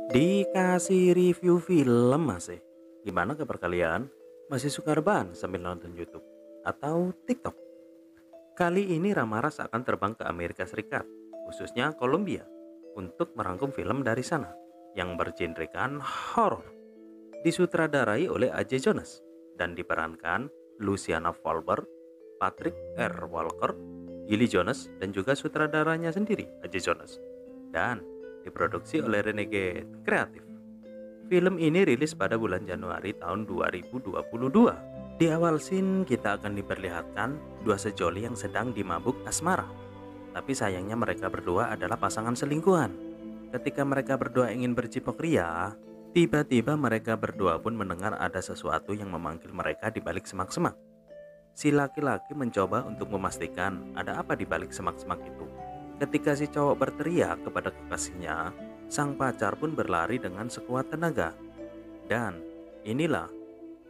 Dikasih review film masih. Gimana kabar kalian? Masih suka rebahan sambil nonton YouTube atau TikTok? Kali ini Ramaras akan terbang ke Amerika Serikat, khususnya Kolombia, untuk merangkum film dari sana yang bergenrekan horor. Disutradarai oleh A.J. Jones dan diperankan Luciana Fulber, Patrick R. Walker, Gilly Jones, dan juga sutradaranya sendiri, A.J. Jones. Dan diproduksi oleh Renegade Creative. Film ini rilis pada bulan Januari tahun 2022. Di awal scene kita akan diperlihatkan dua sejoli yang sedang dimabuk asmara. Tapi sayangnya mereka berdua adalah pasangan selingkuhan. Ketika mereka berdua ingin bercipok ria, tiba-tiba mereka berdua pun mendengar ada sesuatu yang memanggil mereka di balik semak-semak. Si laki-laki mencoba untuk memastikan ada apa di balik semak-semak itu. Ketika si cowok berteriak kepada kekasihnya, sang pacar pun berlari dengan sekuat tenaga. Dan inilah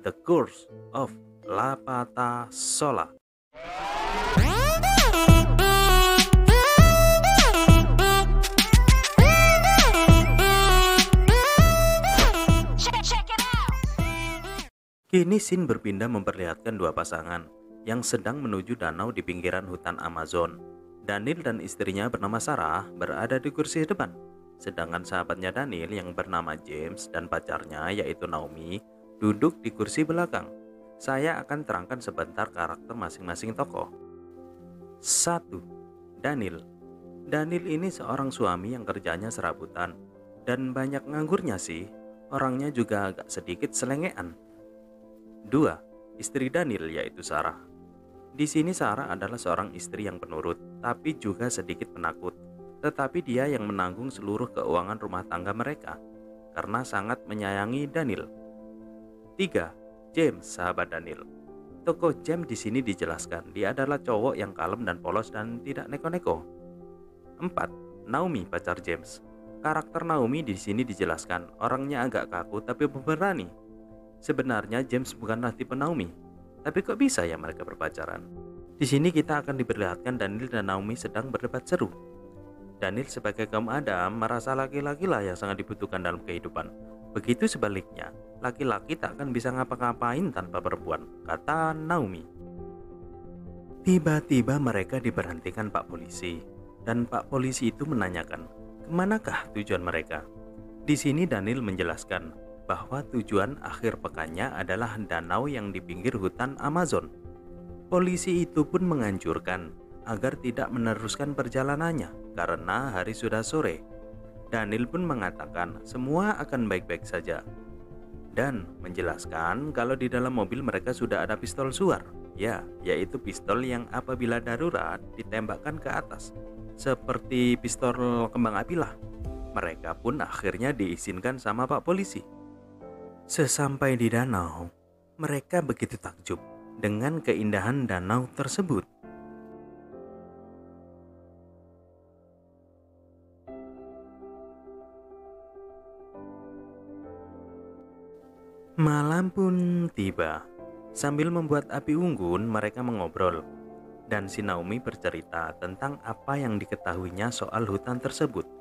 The Curse of La Pata Sola. Kini scene berpindah memperlihatkan dua pasangan yang sedang menuju danau di pinggiran hutan Amazon. Daniel dan istrinya bernama Sarah berada di kursi depan, sedangkan sahabatnya Daniel yang bernama James dan pacarnya yaitu Naomi duduk di kursi belakang. Saya akan terangkan sebentar karakter masing-masing tokoh. 1. Daniel. Daniel ini seorang suami yang kerjanya serabutan dan banyak nganggurnya sih. Orangnya juga agak sedikit selengean. 2. Istri Daniel yaitu Sarah. Di sini Sarah adalah seorang istri yang penurut, tapi juga sedikit penakut. Tetapi dia yang menanggung seluruh keuangan rumah tangga mereka, karena sangat menyayangi Daniel. 3. James, sahabat Daniel. Tokoh James di sini dijelaskan, dia adalah cowok yang kalem dan polos dan tidak neko-neko. 4. Naomi, pacar James. Karakter Naomi di sini dijelaskan, orangnya agak kaku tapi pemberani. Sebenarnya James bukanlah tipe Naomi. Tapi kok bisa ya mereka berpacaran? Di sini kita akan diperlihatkan Daniel dan Naomi sedang berdebat seru. Daniel sebagai kaum Adam merasa laki-laki lah yang sangat dibutuhkan dalam kehidupan. Begitu sebaliknya, laki-laki tak akan bisa ngapa-ngapain tanpa perempuan, kata Naomi. Tiba-tiba mereka diberhentikan Pak Polisi, dan Pak Polisi itu menanyakan, kemanakah tujuan mereka? Di sini Daniel menjelaskan bahwa tujuan akhir pekannya adalah danau yang di pinggir hutan Amazon. Polisi itu pun menganjurkan agar tidak meneruskan perjalanannya karena hari sudah sore. Daniel pun mengatakan semua akan baik-baik saja dan menjelaskan kalau di dalam mobil mereka sudah ada pistol suar, yaitu pistol yang apabila darurat ditembakkan ke atas, seperti pistol kembang api lah. Mereka pun akhirnya diizinkan sama Pak Polisi. Sesampai di danau, mereka begitu takjub dengan keindahan danau tersebut. Malam pun tiba. Sambil membuat api unggun, mereka mengobrol. Dan si Naomi bercerita tentang apa yang diketahuinya soal hutan tersebut.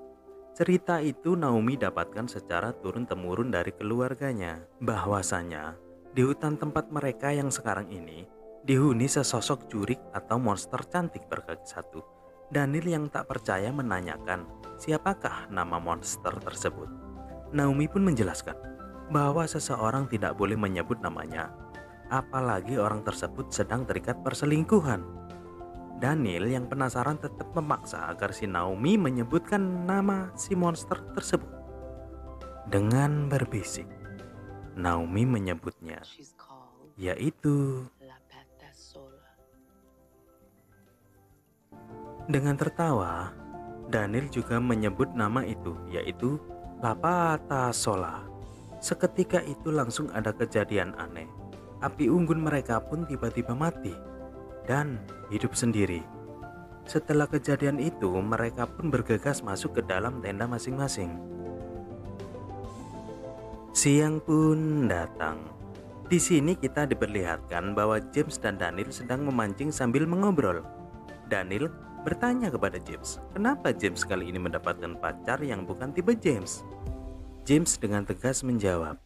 Cerita itu Naomi dapatkan secara turun-temurun dari keluarganya, bahwasanya di hutan tempat mereka yang sekarang ini dihuni sesosok jurik atau monster cantik berkaki satu. Daniel yang tak percaya menanyakan siapakah nama monster tersebut. Naomi pun menjelaskan bahwa seseorang tidak boleh menyebut namanya, apalagi orang tersebut sedang terikat perselingkuhan. Daniel yang penasaran tetap memaksa agar si Naomi menyebutkan nama si monster tersebut. Dengan berbisik, Naomi menyebutnya, yaitu dengan tertawa. Daniel juga menyebut nama itu, yaitu La Pata Sola. Seketika itu langsung ada kejadian aneh. Api unggun mereka pun tiba-tiba mati dan hidup sendiri. Setelah kejadian itu, mereka pun bergegas masuk ke dalam tenda masing-masing. Siang pun datang. Di sini kita diperlihatkan bahwa James dan Daniel sedang memancing sambil mengobrol. Daniel bertanya kepada James, kenapa James kali ini mendapatkan pacar yang bukan tipe James? James dengan tegas menjawab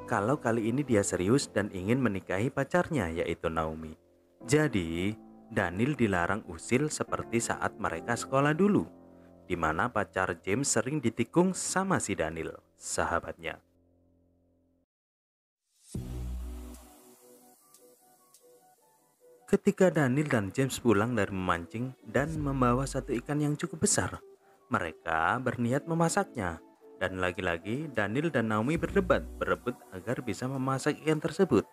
kalau kali ini dia serius dan ingin menikahi pacarnya, yaitu Naomi. Jadi, Daniel dilarang usil seperti saat mereka sekolah dulu, di mana pacar James sering ditikung sama si Daniel, sahabatnya. Ketika Daniel dan James pulang dari memancing dan membawa satu ikan yang cukup besar, mereka berniat memasaknya. Dan lagi-lagi Daniel dan Naomi berebut agar bisa memasak ikan tersebut.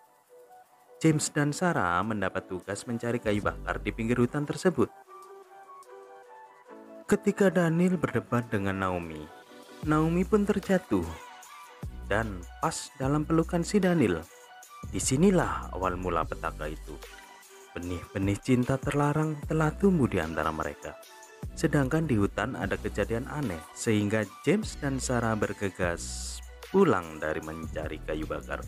James dan Sarah mendapat tugas mencari kayu bakar di pinggir hutan tersebut. Ketika Daniel berdebat dengan Naomi, Naomi pun terjatuh dan pas dalam pelukan si Daniel. Disinilah awal mula petaka itu. Benih-benih cinta terlarang telah tumbuh di antara mereka. Sedangkan di hutan ada kejadian aneh sehingga James dan Sarah bergegas pulang dari mencari kayu bakar.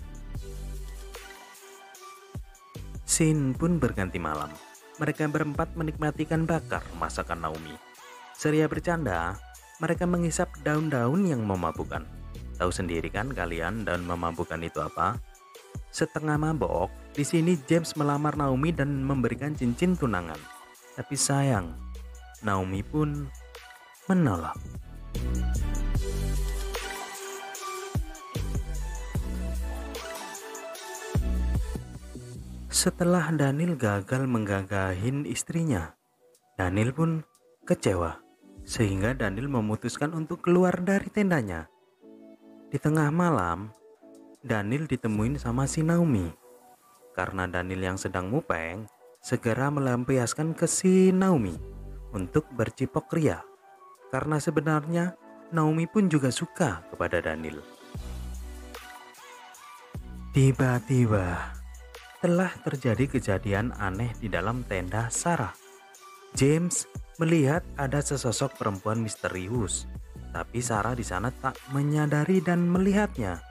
Scene pun berganti malam. Mereka berempat menikmati ikan bakar masakan Naomi. Ceria bercanda, mereka menghisap daun-daun yang memabukkan. Tahu sendiri kan kalian daun memabukkan itu apa? Setengah mabok, di sini James melamar Naomi dan memberikan cincin tunangan. Tapi sayang, Naomi pun menolak. Setelah Daniel gagal menggagahin istrinya, Daniel pun kecewa, sehingga Daniel memutuskan untuk keluar dari tendanya. Di tengah malam, Daniel ditemuin sama si Naomi. Karena Daniel yang sedang mupeng, segera melampiaskan ke si Naomi untuk bercipok ria. Karena sebenarnya Naomi pun juga suka kepada Daniel. Tiba-tiba telah terjadi kejadian aneh di dalam tenda Sarah. James melihat ada sesosok perempuan misterius, tapi Sarah di sana tak menyadari dan melihatnya.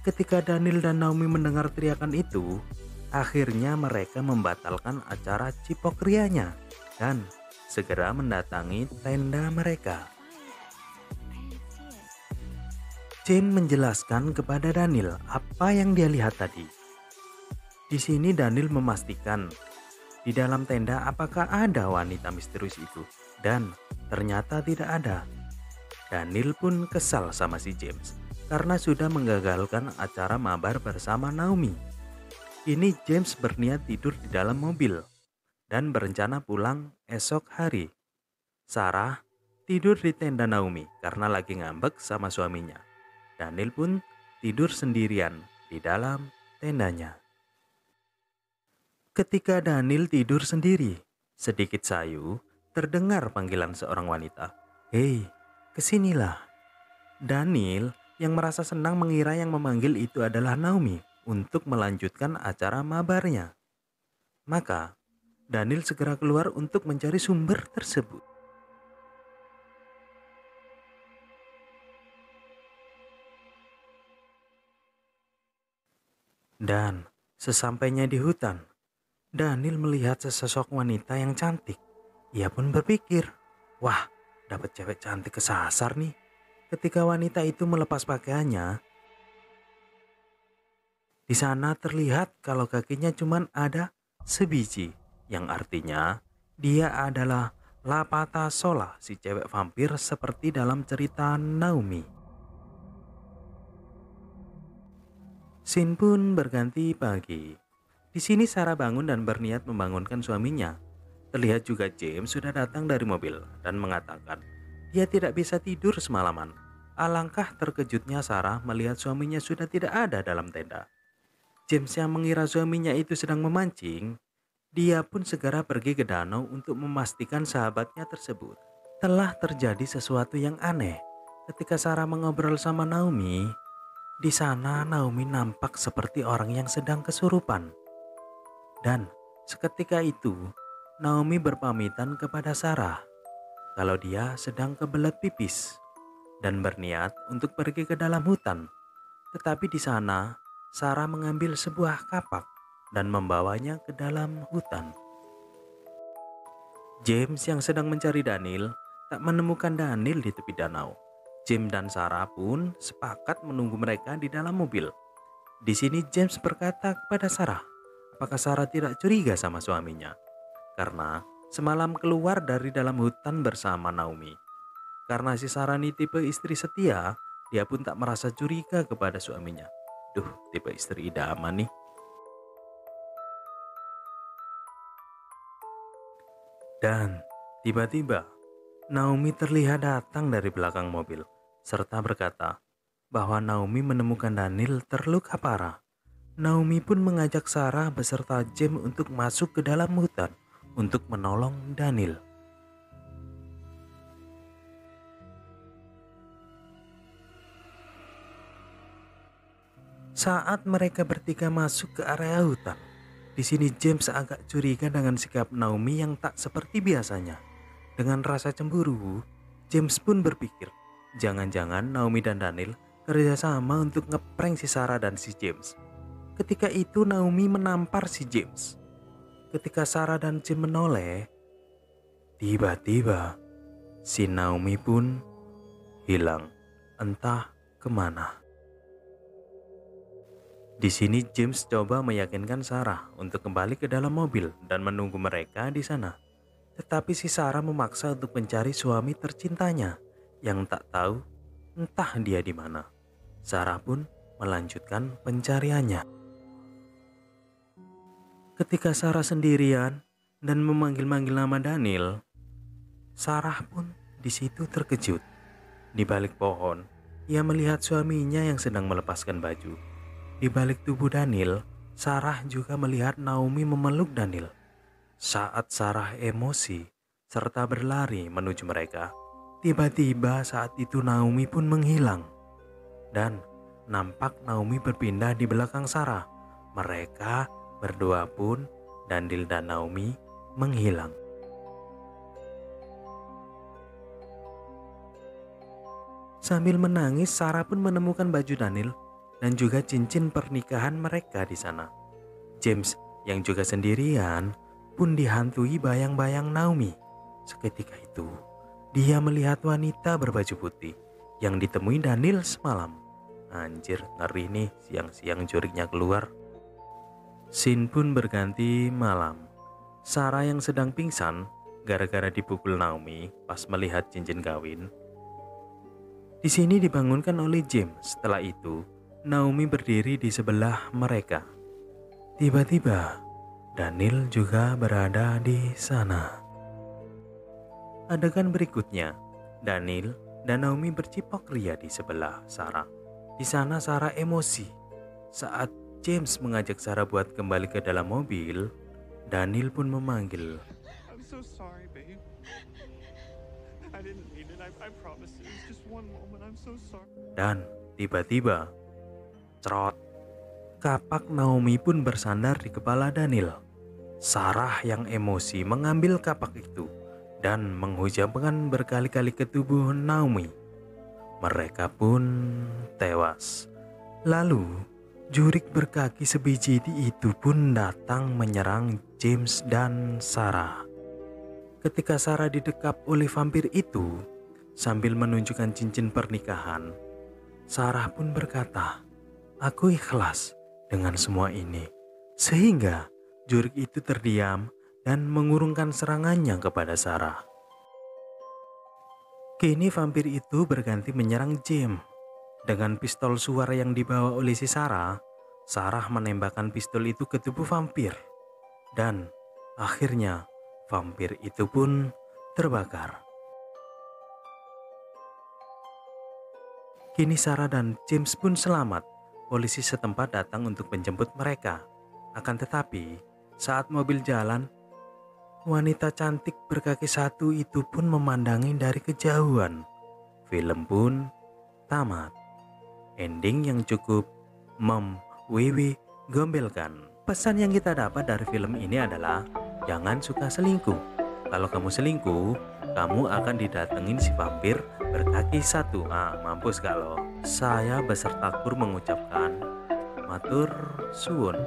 Ketika Daniel dan Naomi mendengar teriakan itu, akhirnya mereka membatalkan acara cipok rianya dan segera mendatangi tenda mereka. James menjelaskan kepada Daniel apa yang dia lihat tadi. Di sini Daniel memastikan di dalam tenda apakah ada wanita misterius itu, dan ternyata tidak ada. Daniel pun kesal sama si James karena sudah menggagalkan acara mabar bersama Naomi. Ini James berniat tidur di dalam mobil dan berencana pulang esok hari. Sarah tidur di tenda Naomi karena lagi ngambek sama suaminya. Daniel pun tidur sendirian di dalam tendanya. Ketika Daniel tidur sendiri, sedikit sayu terdengar panggilan seorang wanita. "Hei, kesinilah." Daniel yang merasa senang mengira yang memanggil itu adalah Naomi untuk melanjutkan acara mabarnya. Maka Daniel segera keluar untuk mencari sumber tersebut. Dan sesampainya di hutan, Daniel melihat sesosok wanita yang cantik. Ia pun berpikir, wah, dapat cewek cantik kesasar nih. Ketika wanita itu melepas pakaiannya, di sana terlihat kalau kakinya cuma ada sebiji, yang artinya dia adalah Lapata Sola, si cewek vampir seperti dalam cerita Naomi. Scene pun berganti pagi. Di sini Sarah bangun dan berniat membangunkan suaminya. Terlihat juga James sudah datang dari mobil dan mengatakan dia tidak bisa tidur semalaman. Alangkah terkejutnya Sarah melihat suaminya sudah tidak ada dalam tenda. James yang mengira suaminya itu sedang memancing, dia pun segera pergi ke danau untuk memastikan sahabatnya tersebut. Telah terjadi sesuatu yang aneh. Ketika Sarah mengobrol sama Naomi, di sana Naomi nampak seperti orang yang sedang kesurupan. Dan seketika itu, Naomi berpamitan kepada Sarah kalau dia sedang kebelet pipis dan berniat untuk pergi ke dalam hutan. Tetapi di sana, Sarah mengambil sebuah kapak dan membawanya ke dalam hutan. James yang sedang mencari Daniel tak menemukan Daniel di tepi danau. James dan Sarah pun sepakat menunggu mereka di dalam mobil. Di sini James berkata kepada Sarah, apakah Sarah tidak curiga sama suaminya? Karena semalam keluar dari dalam hutan bersama Naomi. Karena si Sarah ini tipe istri setia, dia pun tak merasa curiga kepada suaminya. Duh, tipe istri idaman nih. Dan tiba-tiba Naomi terlihat datang dari belakang mobil serta berkata bahwa Naomi menemukan Daniel terluka parah. Naomi pun mengajak Sarah beserta James untuk masuk ke dalam hutan untuk menolong Daniel. Saat mereka bertiga masuk ke area hutan, di sini James agak curiga dengan sikap Naomi yang tak seperti biasanya. Dengan rasa cemburu, James pun berpikir, jangan-jangan Naomi dan Daniel kerjasama untuk ngeprank si Sarah dan si James. Ketika itu Naomi menampar si James. Ketika Sarah dan James menoleh, tiba-tiba si Naomi pun hilang, entah kemana. Di sini James coba meyakinkan Sarah untuk kembali ke dalam mobil dan menunggu mereka di sana. Tetapi si Sarah memaksa untuk mencari suami tercintanya yang tak tahu entah dia di mana. Sarah pun melanjutkan pencariannya. Ketika Sarah sendirian dan memanggil-manggil nama Daniel, Sarah pun di situ terkejut. Di balik pohon, ia melihat suaminya yang sedang melepaskan baju. Di balik tubuh Daniel, Sarah juga melihat Naomi memeluk Daniel. Saat Sarah emosi serta berlari menuju mereka, tiba-tiba saat itu Naomi pun menghilang. Dan nampak Naomi berpindah di belakang Sarah. Mereka berdua pun, Daniel dan Naomi, menghilang. Sambil menangis, Sarah pun menemukan baju Daniel dan juga cincin pernikahan mereka di sana. James yang juga sendirian pun dihantui bayang-bayang Naomi. Seketika itu, dia melihat wanita berbaju putih yang ditemui Daniel semalam. Anjir, ngeri nih, siang-siang juriknya keluar. Scene pun berganti malam. Sarah yang sedang pingsan gara-gara dipukul Naomi pas melihat cincin kawin, di sini dibangunkan oleh James. Setelah itu, Naomi berdiri di sebelah mereka. Tiba-tiba, Daniel juga berada di sana. Adegan berikutnya, Daniel dan Naomi bercipok ria di sebelah Sarah. Di sana Sarah emosi. Saat James mengajak Sarah buat kembali ke dalam mobil, Daniel pun memanggil. I'm so sorry, babe. I didn't mean it. I promise it was just one moment. I'm so sorry. Dan tiba-tiba, cerot, kapak Naomi pun bersandar di kepala Daniel. Sarah yang emosi mengambil kapak itu dan menghujamkan berkali-kali ke tubuh Naomi. Mereka pun tewas. Lalu, jurik berkaki sebiji itu pun datang menyerang James dan Sarah. Ketika Sarah didekap oleh vampir itu, sambil menunjukkan cincin pernikahan, Sarah pun berkata, "Aku ikhlas dengan semua ini." Sehingga jurik itu terdiam dan mengurungkan serangannya kepada Sarah. Kini vampir itu berganti menyerang James. Dengan pistol suara yang dibawa oleh si Sarah, Sarah menembakkan pistol itu ke tubuh vampir. Dan akhirnya vampir itu pun terbakar. Kini Sarah dan James pun selamat. Polisi setempat datang untuk menjemput mereka. Akan tetapi, saat mobil jalan, wanita cantik berkaki satu itu pun memandangi dari kejauhan. Film pun tamat. Ending yang cukup memwiwi-gombelkan. Pesan yang kita dapat dari film ini adalah jangan suka selingkuh. Kalau kamu selingkuh, kamu akan didatengin si vampir berkaki satu. Mampus kalau. Saya beserta kru mengucapkan matur suwun.